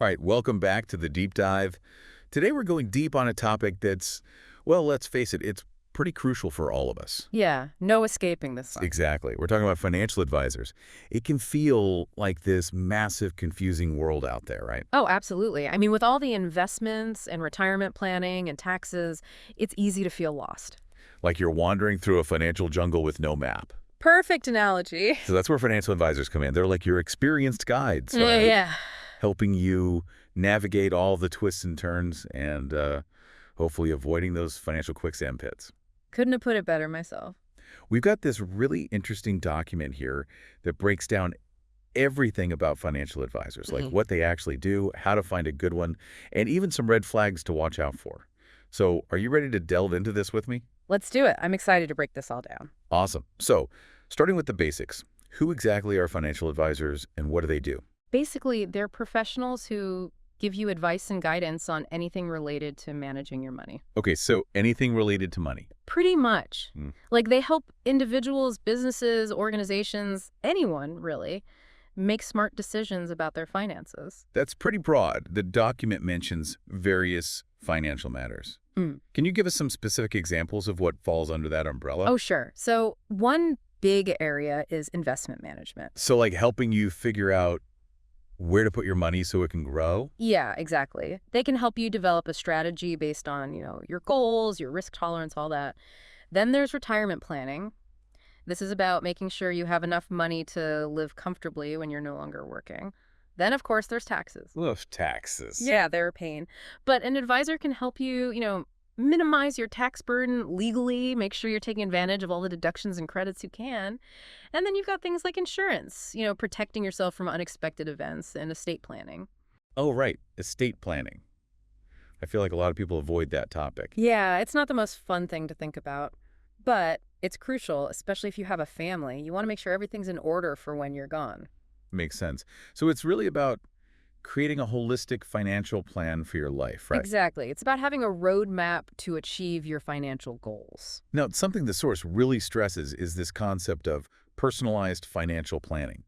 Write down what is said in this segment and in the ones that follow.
All right, welcome back to the deep dive. Today we're going deep on a topic that's, well, let's face it, it's pretty crucial for all of us. Yeah, no escaping this one. Exactly. We're talking about financial advisors. It can feel like this massive, confusing world out there, right? Oh, absolutely. I mean, with all the investments and retirement planning and taxes, it's easy to feel lost. Like you're wandering through a financial jungle with no map. Perfect analogy. So that's where financial advisors come in. They're like your experienced guides, Yeah, right? yeah. Helping you navigate all the twists and turns and hopefully avoiding those financial quicksand pits. Couldn't have put it better myself. We've got this really interesting document here that breaks down everything about financial advisors, like what they actually do, how to find a good one, and even some red flags to watch out for. So are you ready to delve into this with me? Let's do it. I'm excited to break this all down. Awesome. So starting with the basics, who exactly are financial advisors and what do they do? Basically, they're professionals who give you advice and guidance on anything related to managing your money. Okay, so anything related to money. Pretty much. Hmm. Like they help individuals, businesses, organizations, anyone really, make smart decisions about their finances. That's pretty broad. The document mentions various financial matters. Mm. Can you give us some specific examples of what falls under that umbrella? Oh, sure. So one big area is investment management. So like helping you figure out where to put your money so it can grow? Yeah, exactly. They can help you develop a strategy based on, your goals, your risk tolerance, all that. Then there's retirement planning. This is about making sure you have enough money to live comfortably when you're no longer working. Then, of course, there's taxes. Ugh, taxes. Yeah, they're a pain. But an advisor can help you, minimize your tax burden legally, make sure you're taking advantage of all the deductions and credits you can. And then you've got things like insurance, protecting yourself from unexpected events and estate planning. Oh, right. Estate planning. I feel like a lot of people avoid that topic. Yeah, it's not the most fun thing to think about, but it's crucial, especially if you have a family. You want to make sure everything's in order for when you're gone. Makes sense. So it's really about creating a holistic financial plan for your life, right? Exactly. It's about having a roadmap to achieve your financial goals. Now, something the source really stresses is this concept of personalized financial planning.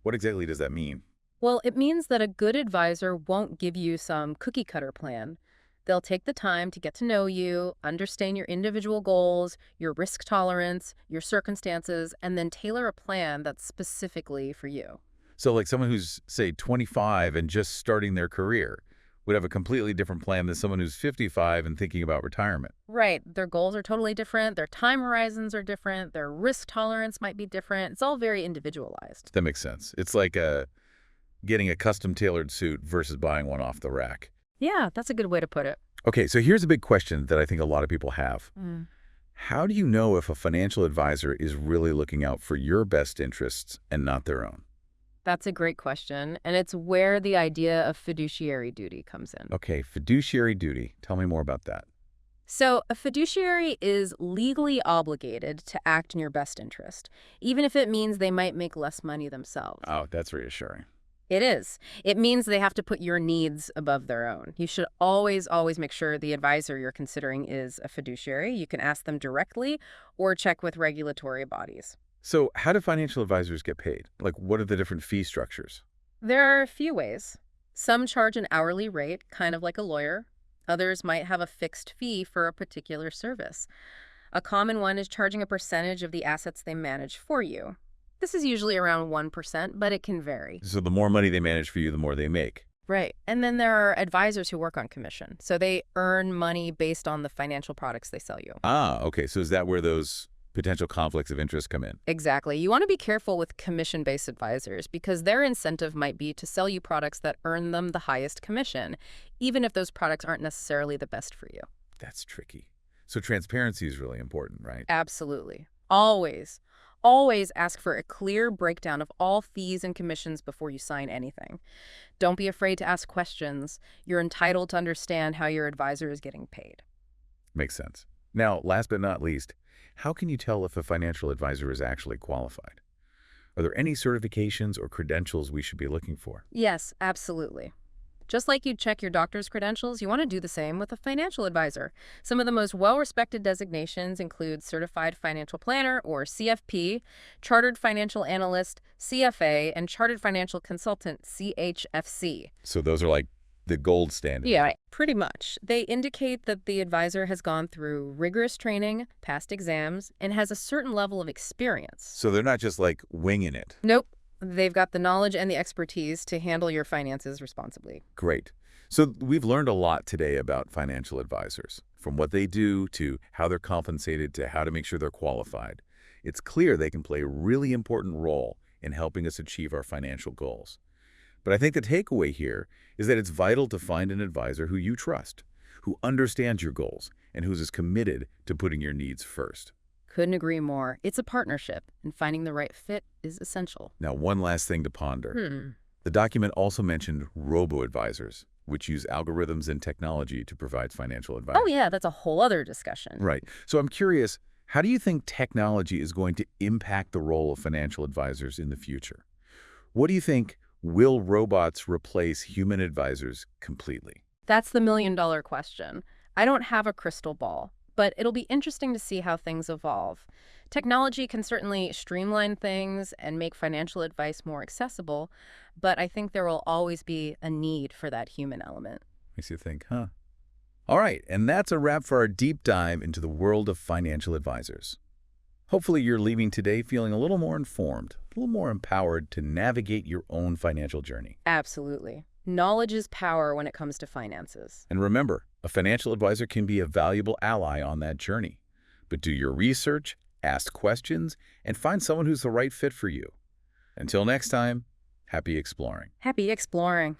What exactly does that mean? Well, it means that a good advisor won't give you some cookie cutter plan. They'll take the time to get to know you, understand your individual goals, your risk tolerance, your circumstances, and then tailor a plan that's specifically for you. So like someone who's, say, 25 and just starting their career would have a completely different plan than someone who's 55 and thinking about retirement. Right. Their goals are totally different. Their time horizons are different. Their risk tolerance might be different. It's all very individualized. That makes sense. It's like getting a custom-tailored suit versus buying one off the rack. Yeah, that's a good way to put it. Okay, so here's a big question that I think a lot of people have. Mm. How do you know if a financial advisor is really looking out for your best interests and not their own? That's a great question. And it's where the idea of fiduciary duty comes in. Okay, fiduciary duty. Tell me more about that. So a fiduciary is legally obligated to act in your best interest, even if it means they might make less money themselves. Oh, that's reassuring. It is. It means they have to put your needs above their own. You should always, always make sure the advisor you're considering is a fiduciary. You can ask them directly or check with regulatory bodies. So how do financial advisors get paid? Like, what are the different fee structures? There are a few ways. Some charge an hourly rate, kind of like a lawyer. Others might have a fixed fee for a particular service. A common one is charging a percentage of the assets they manage for you. This is usually around 1%, but it can vary. So the more money they manage for you, the more they make. Right. And then there are advisors who work on commission. So they earn money based on the financial products they sell you. Ah, okay. So is that where those potential conflicts of interest come in? Exactly. You want to be careful with commission-based advisors because their incentive might be to sell you products that earn them the highest commission, even if those products aren't necessarily the best for you. That's tricky. So transparency is really important, right? Absolutely. Always. Always ask for a clear breakdown of all fees and commissions before you sign anything. Don't be afraid to ask questions. You're entitled to understand how your advisor is getting paid. Makes sense. Now, last but not least, how can you tell if a financial advisor is actually qualified? Are there any certifications or credentials we should be looking for? Yes, absolutely. Just like you'd check your doctor's credentials, you want to do the same with a financial advisor. Some of the most well-respected designations include Certified Financial Planner, or CFP, Chartered Financial Analyst, CFA, and Chartered Financial Consultant, CHFC. So those are like the gold standard. Yeah, pretty much. They indicate that the advisor has gone through rigorous training, passed exams, and has a certain level of experience. So they're not just like winging it. Nope. They've got the knowledge and the expertise to handle your finances responsibly. Great. So we've learned a lot today about financial advisors, from what they do to how they're compensated to how to make sure they're qualified. It's clear they can play a really important role in helping us achieve our financial goals. But I think the takeaway here is that it's vital to find an advisor who you trust, who understands your goals, and who's as committed to putting your needs first. Couldn't agree more. It's a partnership, and finding the right fit is essential. Now, one last thing to ponder. The document also mentioned robo-advisors, which use algorithms and technology to provide financial advice. Oh yeah, that's a whole other discussion. Right. So I'm curious, how do you think technology is going to impact the role of financial advisors in the future? What do you think? Will robots replace human advisors completely? That's the million-dollar question. I don't have a crystal ball, but it'll be interesting to see how things evolve. Technology can certainly streamline things and make financial advice more accessible, but I think there will always be a need for that human element. Makes you think, huh? All right, and that's a wrap for our deep dive into the world of financial advisors. Hopefully you're leaving today feeling a little more informed, a little more empowered to navigate your own financial journey. Absolutely. Knowledge is power when it comes to finances. And remember, a financial advisor can be a valuable ally on that journey. But do your research, ask questions, and find someone who's the right fit for you. Until next time, happy exploring. Happy exploring.